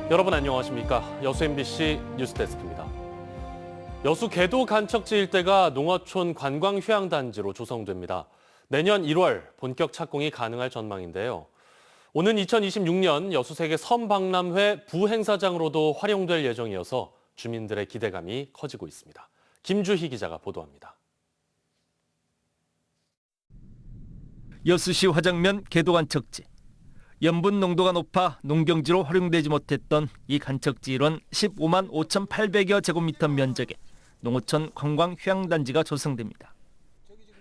여러분 안녕하십니까? 여수 MBC 뉴스데스크입니다. 여수 계도 간척지 일대가 농어촌 관광휴양단지로 조성됩니다. 내년 1월 본격 착공이 가능할 전망인데요. 오는 2026년 여수세계 섬박람회 부행사장으로도 활용될 예정이어서 주민들의 기대감이 커지고 있습니다. 김주희 기자가 보도합니다. 여수시 화장면 계도 간척지. 염분 농도가 높아 농경지로 활용되지 못했던 이 간척지 일원 15만 5,800여 제곱미터 면적의 농어촌 관광휴양단지가 조성됩니다.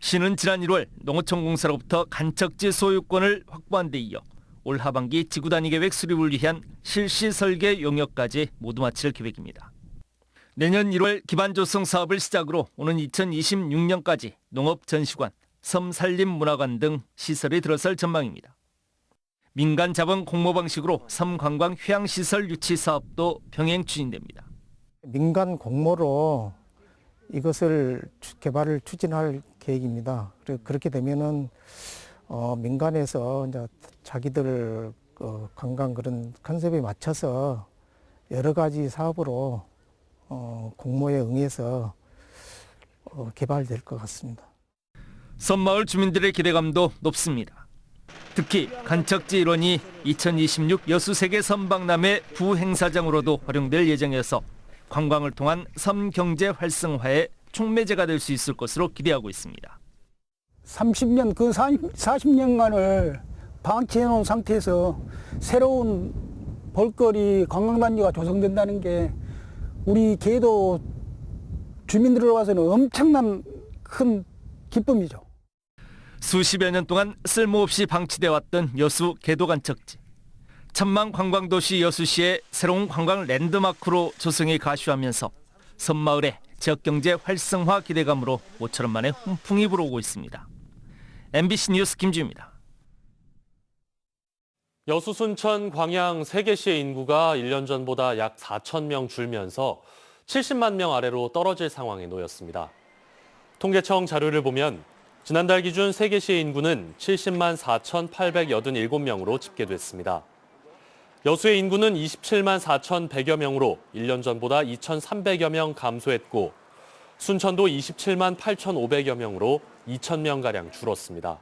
시는 지난 1월 농어촌공사로부터 간척지 소유권을 확보한 데 이어 올 하반기 지구단위 계획 수립을 위한 실시 설계 용역까지 모두 마칠 계획입니다. 내년 1월 기반 조성 사업을 시작으로 오는 2026년까지 농업전시관, 섬산림문화관 등 시설이 들어설 전망입니다. 민간 자본 공모 방식으로 섬관광 휴양시설 유치 사업도 병행 추진됩니다. 민간 공모로 이것을 개발을 추진할 계획입니다. 그렇게 되면은 민간에서 이제 자기들 관광 그런 컨셉에 맞춰서 여러 가지 사업으로 공모에 응해서 개발될 것 같습니다. 섬마을 주민들의 기대감도 높습니다. 특히 간척지 일원이 2026 여수세계 섬박람회 부행사장으로도 활용될 예정이어서 관광을 통한 섬 경제 활성화의 촉매제가 될 수 있을 것으로 기대하고 있습니다. 30년, 그 40년간을 방치해 놓은 상태에서 새로운 볼거리 관광단지가 조성된다는 게 우리 계도 주민들로서는 엄청난 큰 기쁨이죠. 수십여 년 동안 쓸모없이 방치돼 왔던 여수 계도 간척지. 천만 관광도시 여수시의 새로운 관광 랜드마크로 조성이 가시하면서 섬마을의 지역경제 활성화 기대감으로 모처럼 만에 훈풍이 불어오고 있습니다. MBC 뉴스 김주입니다. 여수, 순천, 광양 3개시의 인구가 1년 전보다 약 4천 명 줄면서 70만 명 아래로 떨어질 상황에 놓였습니다. 통계청 자료를 보면 지난달 기준 3개시의 인구는 70만 4,887명으로 집계됐습니다. 여수의 인구는 27만 4,100여 명으로 1년 전보다 2,300여 명 감소했고 순천도 27만 8,500여 명으로 2,000명가량 줄었습니다.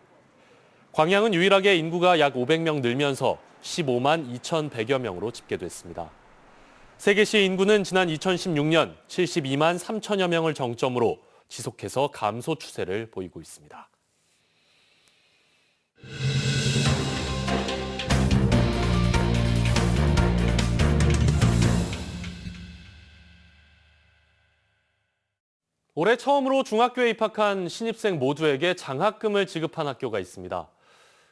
광양은 유일하게 인구가 약 500명 늘면서 15만 2,100여 명으로 집계됐습니다. 3개시의 인구는 지난 2016년 72만 3천여 명을 정점으로 지속해서 감소 추세를 보이고 있습니다. 올해 처음으로 중학교에 입학한 신입생 모두에게 장학금을 지급한 학교가 있습니다.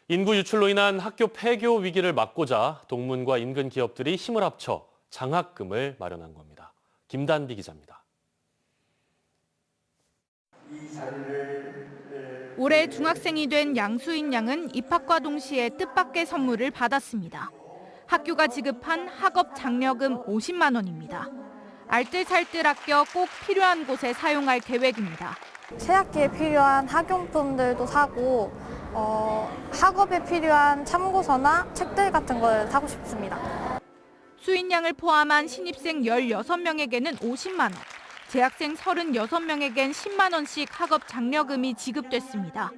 인구 유출로 인한 학교 폐교 위기를 막고자 동문과 인근 기업들이 힘을 합쳐 장학금을 마련한 겁니다. 김단비 기자입니다. 올해 중학생이 된 양수인 양은 입학과 동시에 뜻밖의 선물을 받았습니다. 학교가 지급한 학업 장려금 50만 원입니다. 알뜰살뜰 아껴 꼭 필요한 곳에 사용할 계획입니다. 새학기에 필요한 학용품들도 사고 학업에 필요한 참고서나 책들 같은 걸 사고 싶습니다. 수인 양을 포함한 신입생 16명에게는 50만 원, 재학생 36명에겐 10만 원씩 학업 장려금이 지급됐습니다.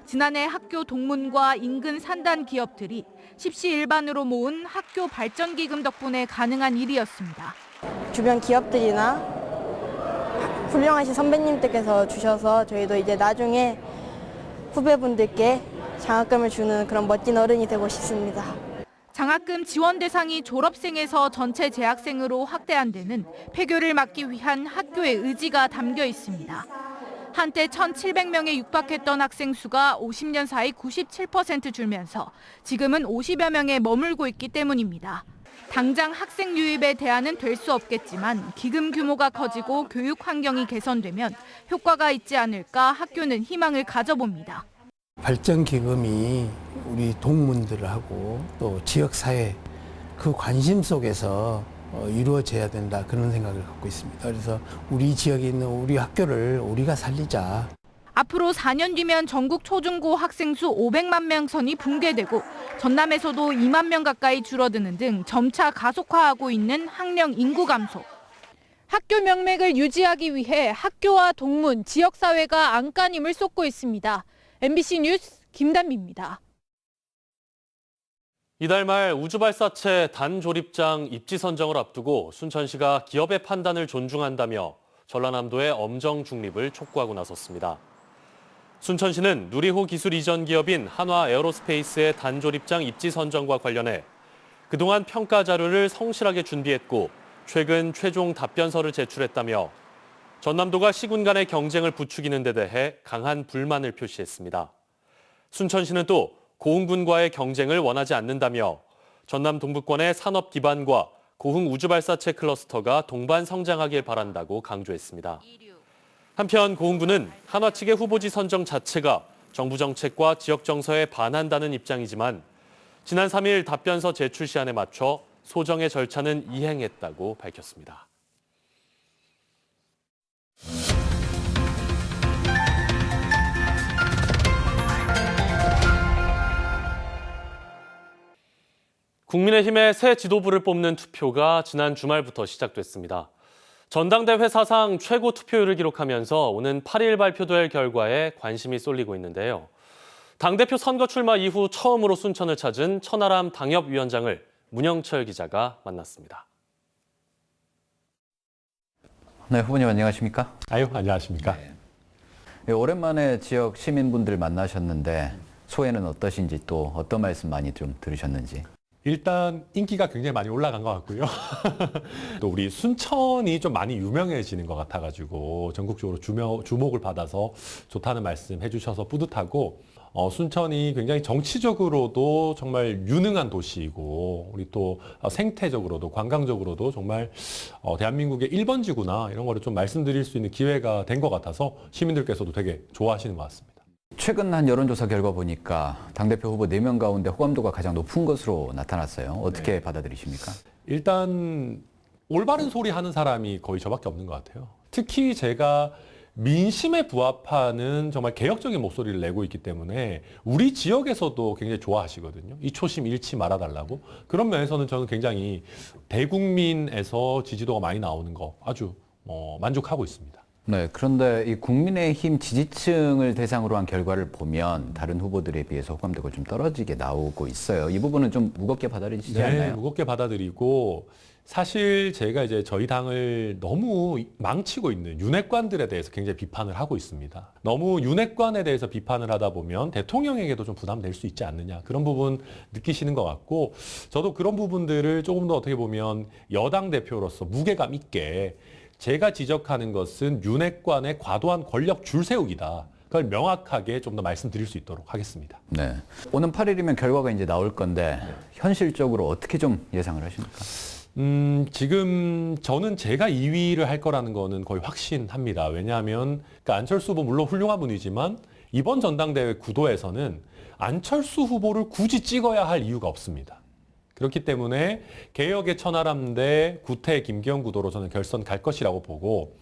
지난해 학교 동문과 인근 산단 기업들이 십시일반으로 모은 학교 발전기금 덕분에 가능한 일이었습니다. 주변 기업들이나 훌륭하신 선배님들께서 주셔서 저희도 이제 나중에 후배분들께 장학금을 주는 그런 멋진 어른이 되고 싶습니다. 장학금 지원 대상이 졸업생에서 전체 재학생으로 확대한 데는 폐교를 막기 위한 학교의 의지가 담겨 있습니다. 한때 1,700명에 육박했던 학생 수가 50년 사이 97% 줄면서 지금은 50여 명에 머물고 있기 때문입니다. 당장 학생 유입에 대안은 될 수 없겠지만 기금 규모가 커지고 교육 환경이 개선되면 효과가 있지 않을까 학교는 희망을 가져봅니다. 발전기금이 우리 동문들하고 또 지역사회 그 관심 속에서 이루어져야 된다 그런 생각을 갖고 있습니다. 그래서 우리 지역에 있는 우리 학교를 우리가 살리자. 앞으로 4년 뒤면 전국 초중고 학생 수 500만 명 선이 붕괴되고 전남에서도 2만 명 가까이 줄어드는 등 점차 가속화하고 있는 학령 인구 감소. 학교 명맥을 유지하기 위해 학교와 동문, 지역사회가 안간힘을 쏟고 있습니다. MBC 뉴스 김단비입니다. 이달 말 우주발사체 단조립장 입지 선정을 앞두고 순천시가 기업의 판단을 존중한다며 전라남도의 엄정 중립을 촉구하고 나섰습니다. 순천시는 누리호 기술 이전 기업인 한화 에어로스페이스의 단조립장 입지 선정과 관련해 그동안 평가 자료를 성실하게 준비했고 최근 최종 답변서를 제출했다며 전남도가 시군 간의 경쟁을 부추기는 데 대해 강한 불만을 표시했습니다. 순천시는 또 고흥군과의 경쟁을 원하지 않는다며 전남 동부권의 산업 기반과 고흥 우주발사체 클러스터가 동반 성장하길 바란다고 강조했습니다. 한편 고흥군은 한화 측의 후보지 선정 자체가 정부 정책과 지역 정서에 반한다는 입장이지만 지난 3일 답변서 제출 시한에 맞춰 소정의 절차는 이행했다고 밝혔습니다. 국민의힘의 새 지도부를 뽑는 투표가 지난 주말부터 시작됐습니다. 전당대회 사상 최고 투표율을 기록하면서 오는 8일 발표될 결과에 관심이 쏠리고 있는데요. 당대표 선거 출마 이후 처음으로 순천을 찾은 천하람 당협위원장을 문영철 기자가 만났습니다. 네, 후보님 안녕하십니까? 안녕하십니까? 네, 오랜만에 지역 시민분들 만나셨는데 소회는 어떠신지 또 어떤 말씀 많이 좀 들으셨는지. 일단 인기가 굉장히 많이 올라간 것 같고요. 또 우리 순천이 좀 많이 유명해지는 것 같아가지고 전국적으로 주목을 받아서 좋다는 말씀 해주셔서 뿌듯하고 순천이 굉장히 정치적으로도 정말 유능한 도시이고 우리 또 생태적으로도 관광적으로도 정말 대한민국의 1번지구나 이런 거를 좀 말씀드릴 수 있는 기회가 된 것 같아서 시민들께서도 되게 좋아하시는 것 같습니다. 최근 한 여론조사 결과 보니까 당대표 후보 4명 가운데 호감도가 가장 높은 것으로 나타났어요. 어떻게 네. 받아들이십니까? 일단 올바른 소리 하는 사람이 거의 저밖에 없는 것 같아요. 특히 제가 민심에 부합하는 정말 개혁적인 목소리를 내고 있기 때문에 우리 지역에서도 굉장히 좋아하시거든요. 이 초심 잃지 말아달라고. 그런 면에서는 저는 굉장히 대국민에서 지지도가 많이 나오는 거 아주 만족하고 있습니다. 네, 그런데 이 국민의힘 지지층을 대상으로 한 결과를 보면 다른 후보들에 비해서 호감도가 좀 떨어지게 나오고 있어요. 이 부분은 좀 무겁게 받아들이시지 네, 않나요? 무겁게 받아들이고 사실 제가 이제 저희 당을 너무 망치고 있는 윤핵관들에 대해서 굉장히 비판을 하고 있습니다. 너무 윤핵관에 대해서 비판을 하다 보면 대통령에게도 좀 부담될 수 있지 않느냐 그런 부분 느끼시는 것 같고 저도 그런 부분들을 조금 더 어떻게 보면 여당 대표로서 무게감 있게 제가 지적하는 것은 윤핵관의 과도한 권력 줄세우기다. 그걸 명확하게 좀 더 말씀드릴 수 있도록 하겠습니다. 네. 오는 8일이면 결과가 이제 나올 건데 현실적으로 어떻게 좀 예상을 하십니까? 지금 저는 제가 2위를 할 거라는 거는 거의 확신합니다. 왜냐하면 그러니까 안철수 후보 물론 훌륭한 분이지만 이번 전당대회 구도에서는 안철수 후보를 굳이 찍어야 할 이유가 없습니다. 그렇기 때문에 개혁의 천하람 대 구태 김기현 구도로 저는 결선 갈 것이라고 보고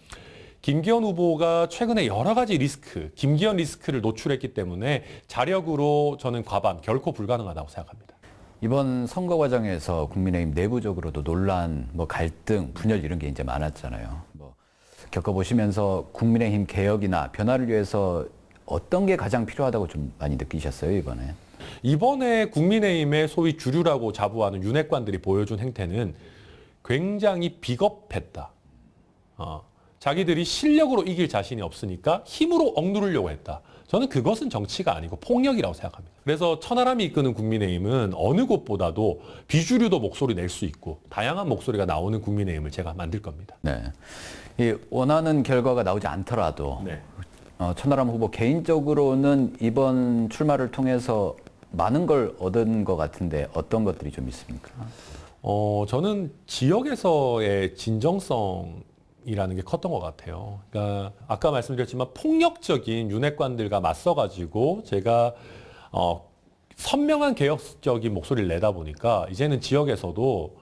김기현 후보가 최근에 여러 가지 리스크, 김기현 리스크를 노출했기 때문에 자력으로 저는 과반, 결코 불가능하다고 생각합니다. 이번 선거 과정에서 국민의힘 내부적으로도 논란, 갈등, 분열 이런 게 이제 많았잖아요. 겪어보시면서 국민의힘 개혁이나 변화를 위해서 어떤 게 가장 필요하다고 좀 많이 느끼셨어요, 이번에? 이번에 국민의힘의 소위 주류라고 자부하는 윤핵관들이 보여준 행태는 굉장히 비겁했다. 자기들이 실력으로 이길 자신이 없으니까 힘으로 억누르려고 했다. 저는 그것은 정치가 아니고 폭력이라고 생각합니다. 그래서 천하람이 이끄는 국민의힘은 어느 곳보다도 비주류도 목소리 낼 수 있고 다양한 목소리가 나오는 국민의힘을 제가 만들 겁니다. 네. 이 원하는 결과가 나오지 않더라도 네. 천하람 후보 개인적으로는 이번 출마를 통해서 많은 걸 얻은 것 같은데 어떤 것들이 좀 있습니까? 저는 지역에서의 진정성이라는 게 컸던 것 같아요. 그러니까 아까 말씀드렸지만 폭력적인 윤핵관들과 맞서가지고 제가 선명한 개혁적인 목소리를 내다 보니까 이제는 지역에서도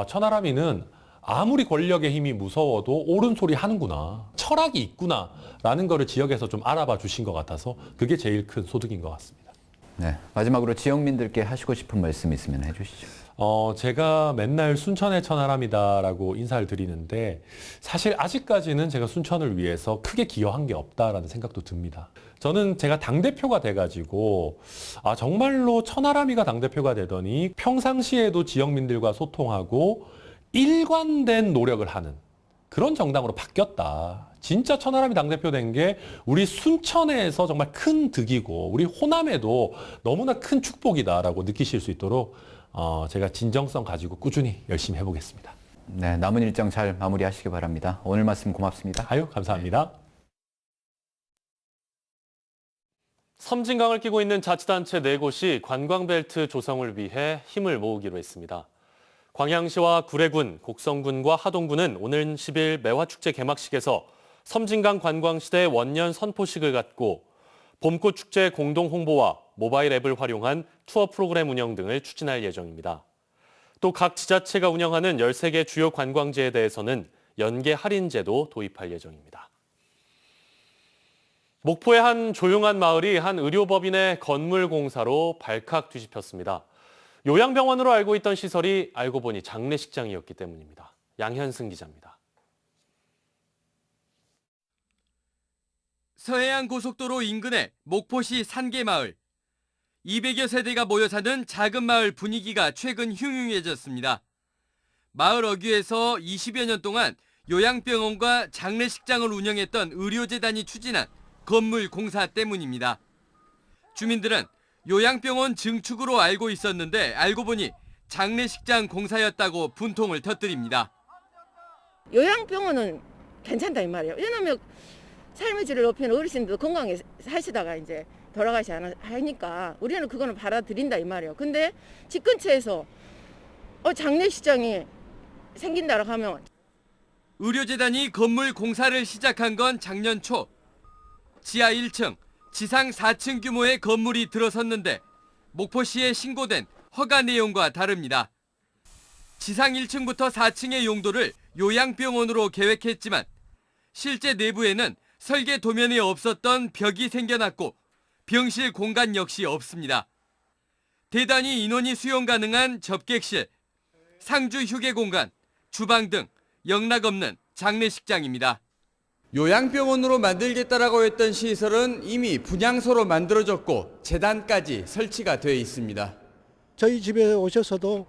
천하람이는 아무리 권력의 힘이 무서워도 옳은 소리 하는구나. 철학이 있구나라는 거를 지역에서 좀 알아봐 주신 것 같아서 그게 제일 큰 소득인 것 같습니다. 네, 마지막으로 지역민들께 하시고 싶은 말씀 있으면 해주시죠. 제가 맨날 순천의 천하람이다라고 인사를 드리는데 사실 아직까지는 제가 순천을 위해서 크게 기여한 게 없다라는 생각도 듭니다. 저는 제가 당대표가 돼가지고 정말로 천하람이가 당대표가 되더니 평상시에도 지역민들과 소통하고 일관된 노력을 하는 그런 정당으로 바뀌었다. 진짜 천하람이 당대표 된 게 우리 순천에서 정말 큰 득이고 우리 호남에도 너무나 큰 축복이다라고 느끼실 수 있도록 제가 진정성 가지고 꾸준히 열심히 해보겠습니다. 네, 남은 일정 잘 마무리하시기 바랍니다. 오늘 말씀 고맙습니다. 감사합니다. 섬진강을 끼고 있는 자치단체 4곳이 관광벨트 조성을 위해 힘을 모으기로 했습니다. 광양시와 구례군, 곡성군과 하동군은 오늘 10일 매화축제 개막식에서 섬진강 관광시대 원년 선포식을 갖고 봄꽃축제 공동 홍보와 모바일 앱을 활용한 투어 프로그램 운영 등을 추진할 예정입니다. 또 각 지자체가 운영하는 13개 주요 관광지에 대해서는 연계 할인제도 도입할 예정입니다. 목포의 한 조용한 마을이 한 의료법인의 건물 공사로 발칵 뒤집혔습니다. 요양병원으로 알고 있던 시설이 알고 보니 장례식장이었기 때문입니다. 양현승 기자입니다. 서해안 고속도로 인근의 목포시 산계마을. 200여 세대가 모여 사는 작은 마을 분위기가 최근 흉흉해졌습니다. 마을 어귀에서 20여 년 동안 요양병원과 장례식장을 운영했던 의료재단이 추진한 건물 공사 때문입니다. 주민들은 요양병원 증축으로 알고 있었는데 알고 보니 장례식장 공사였다고 분통을 터뜨립니다. 요양병원은 괜찮다 이 말이에요. 왜냐하면 삶의 질을 높이는 어르신들도 건강에 사시다가 이제 돌아가시 하니까 우리는 그거는 받아들인다 이 말이에요. 근데 집 근처에서 장례식장이 생긴다라고 하면 의료재단이 건물 공사를 시작한 건 작년 초. 지하 1층, 지상 4층 규모의 건물이 들어섰는데 목포시에 신고된 허가 내용과 다릅니다. 지상 1층부터 4층의 용도를 요양병원으로 계획했지만 실제 내부에는 설계 도면에 없었던 벽이 생겨났고 병실 공간 역시 없습니다. 대단히 인원이 수용 가능한 접객실, 상주 휴게 공간, 주방 등 영락 없는 장례식장입니다. 요양병원으로 만들겠다라고 했던 시설은 이미 분향소로 만들어졌고 재단까지 설치가 되어 있습니다. 저희 집에 오셔서도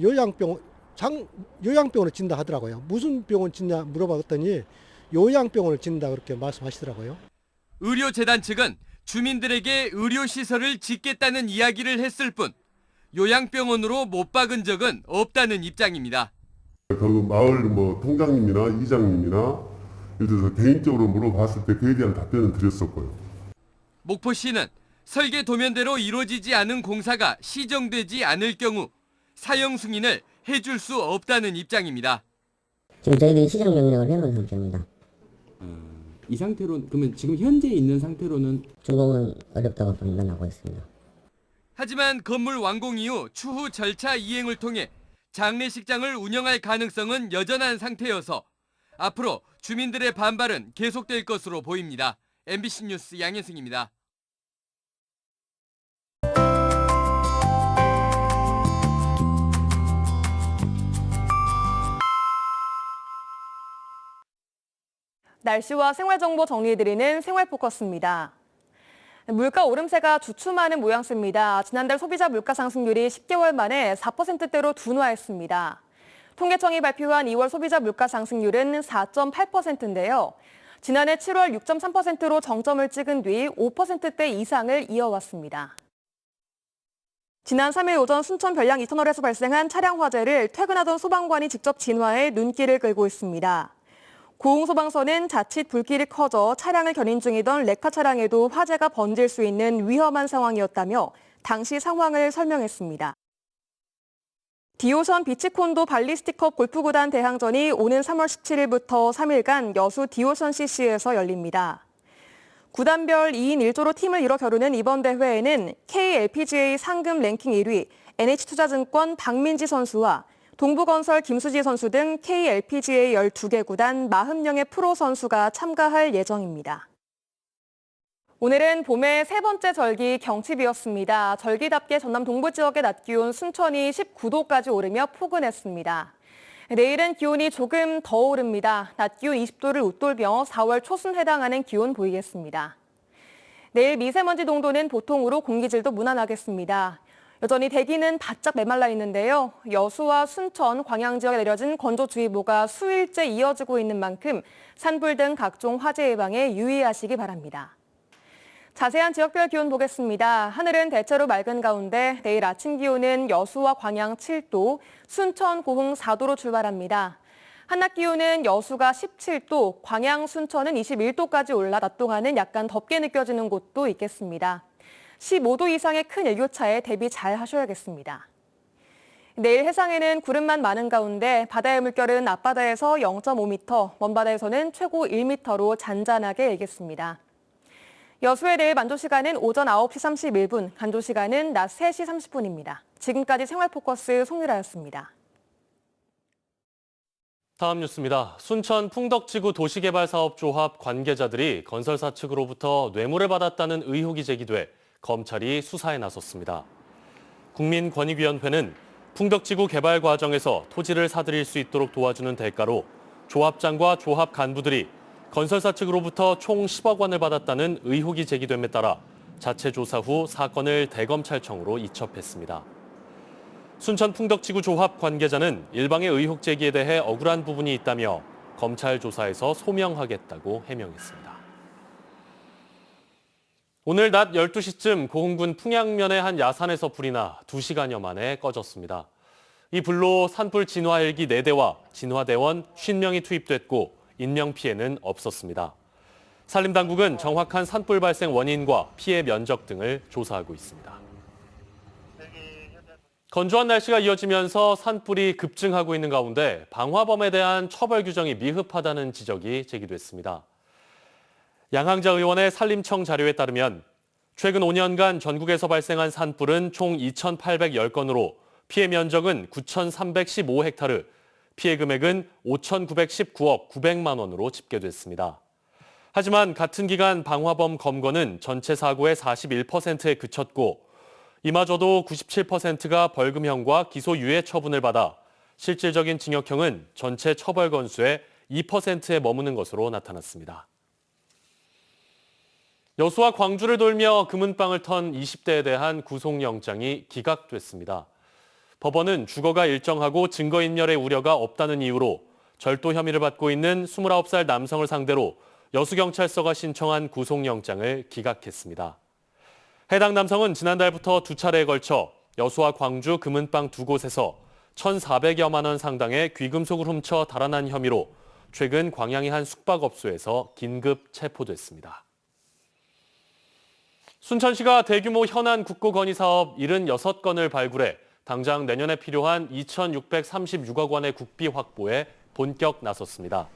요양병원을 짓는다 하더라고요. 무슨 병원 짓냐 물어봤더니 요양병원을 짓는다 그렇게 말씀하시더라고요. 의료재단 측은 주민들에게 의료시설을 짓겠다는 이야기를 했을 뿐 요양병원으로 못 박은 적은 없다는 입장입니다. 그 마을 통장님이나 이장님이나 예를 들어서 개인적으로 물어봤을 때 그에 대한 답변을 드렸었고요. 목포시는 설계 도면대로 이루어지지 않은 공사가 시정되지 않을 경우 사용 승인을 해줄 수 없다는 입장입니다. 지금 저희들이 시정 명령을 해놓은 상태입니다. 이 상태로 그러면 지금 현재 있는 상태로는 준공은 어렵다고 판단하고 있습니다. 하지만 건물 완공 이후 추후 절차 이행을 통해 장례식장을 운영할 가능성은 여전한 상태여서 앞으로 주민들의 반발은 계속될 것으로 보입니다. MBC 뉴스 양현승입니다. 날씨와 생활정보 정리해드리는 생활포커스입니다. 물가 오름세가 주춤하는 모양새입니다. 지난달 소비자 물가 상승률이 10개월 만에 4%대로 둔화했습니다. 통계청이 발표한 2월 소비자 물가 상승률은 4.8%인데요. 지난해 7월 6.3%로 정점을 찍은 뒤 5%대 이상을 이어왔습니다. 지난 3일 오전 순천 별양 이터널에서 발생한 차량 화재를 퇴근하던 소방관이 직접 진화해 눈길을 끌고 있습니다. 고흥소방서는 자칫 불길이 커져 차량을 견인 중이던 레카 차량에도 화재가 번질 수 있는 위험한 상황이었다며 당시 상황을 설명했습니다. 디오션 비치콘도 발리스틱컵 골프구단 대항전이 오는 3월 17일부터 3일간 여수 디오션 CC에서 열립니다. 구단별 2인 1조로 팀을 이뤄 겨루는 이번 대회에는 KLPGA 상금 랭킹 1위 NH투자증권 박민지 선수와 동부건설 김수지 선수 등 KLPGA 12개 구단 40명의 프로 선수가 참가할 예정입니다. 오늘은 봄의 세 번째 절기 경칩이었습니다. 절기답게 전남 동부 지역의 낮 기온 순천이 19도까지 오르며 포근했습니다. 내일은 기온이 조금 더 오릅니다. 낮 기온 20도를 웃돌며 4월 초순 해당하는 기온 보이겠습니다. 내일 미세먼지 농도는 보통으로 공기질도 무난하겠습니다. 여전히 대기는 바짝 메말라 있는데요. 여수와 순천, 광양 지역에 내려진 건조주의보가 수일째 이어지고 있는 만큼 산불 등 각종 화재 예방에 유의하시기 바랍니다. 자세한 지역별 기온 보겠습니다. 하늘은 대체로 맑은 가운데 내일 아침 기온은 여수와 광양 7도, 순천, 고흥 4도로 출발합니다. 한낮 기온은 여수가 17도, 광양, 순천은 21도까지 올라 낮 동안은 약간 덥게 느껴지는 곳도 있겠습니다. 15도 이상의 큰 일교차에 대비 잘 하셔야겠습니다. 내일 해상에는 구름만 많은 가운데 바다의 물결은 앞바다에서 0.5m, 먼바다에서는 최고 1m로 잔잔하게 일겠습니다. 여수의 내일 만조 시간은 오전 9시 31분, 간조 시간은 낮 3시 30분입니다. 지금까지 생활포커스 송유라였습니다. 다음 뉴스입니다. 순천 풍덕지구 도시개발사업조합 관계자들이 건설사 측으로부터 뇌물을 받았다는 의혹이 제기돼 검찰이 수사에 나섰습니다. 국민권익위원회는 풍덕지구 개발 과정에서 토지를 사들일 수 있도록 도와주는 대가로 조합장과 조합 간부들이 건설사 측으로부터 총 10억 원을 받았다는 의혹이 제기됨에 따라 자체 조사 후 사건을 대검찰청으로 이첩했습니다. 순천 풍덕지구 조합 관계자는 일방의 의혹 제기에 대해 억울한 부분이 있다며 검찰 조사에서 소명하겠다고 해명했습니다. 오늘 낮 12시쯤 고흥군 풍양면의 한 야산에서 불이 나 2시간여 만에 꺼졌습니다. 이 불로 산불 진화 헬기 4대와 진화대원 50명이 투입됐고 인명피해는 없었습니다. 산림당국은 정확한 산불 발생 원인과 피해 면적 등을 조사하고 있습니다. 건조한 날씨가 이어지면서 산불이 급증하고 있는 가운데 방화범에 대한 처벌 규정이 미흡하다는 지적이 제기됐습니다. 양항자 의원의 산림청 자료에 따르면 최근 5년간 전국에서 발생한 산불은 총 2,810건으로 피해 면적은 9,315헥타르, 피해 금액은 5,919억 900만 원으로 집계됐습니다. 하지만 같은 기간 방화범 검거는 전체 사고의 41%에 그쳤고 이마저도 97%가 벌금형과 기소유예 처분을 받아 실질적인 징역형은 전체 처벌 건수의 2%에 머무는 것으로 나타났습니다. 여수와 광주를 돌며 금은방을 턴 20대에 대한 구속영장이 기각됐습니다. 법원은 주거가 일정하고 증거인멸의 우려가 없다는 이유로 절도 혐의를 받고 있는 29살 남성을 상대로 여수경찰서가 신청한 구속영장을 기각했습니다. 해당 남성은 지난달부터 2차례에 걸쳐 여수와 광주 금은방 2곳에서 1,400여만 원 상당의 귀금속을 훔쳐 달아난 혐의로 최근 광양의 한 숙박업소에서 긴급 체포됐습니다. 순천시가 대규모 현안 국고 건의 사업 76건을 발굴해 당장 내년에 필요한 2,636억 원의 국비 확보에 본격 나섰습니다.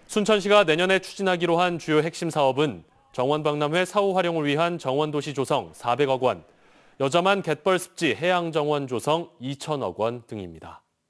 순천시가 내년에 추진하기로 한 주요 핵심 사업은 정원박람회 사후 활용을 위한 정원도시 조성 400억 원, 여자만 갯벌 습지 해양정원 조성 2,000억 원 등입니다.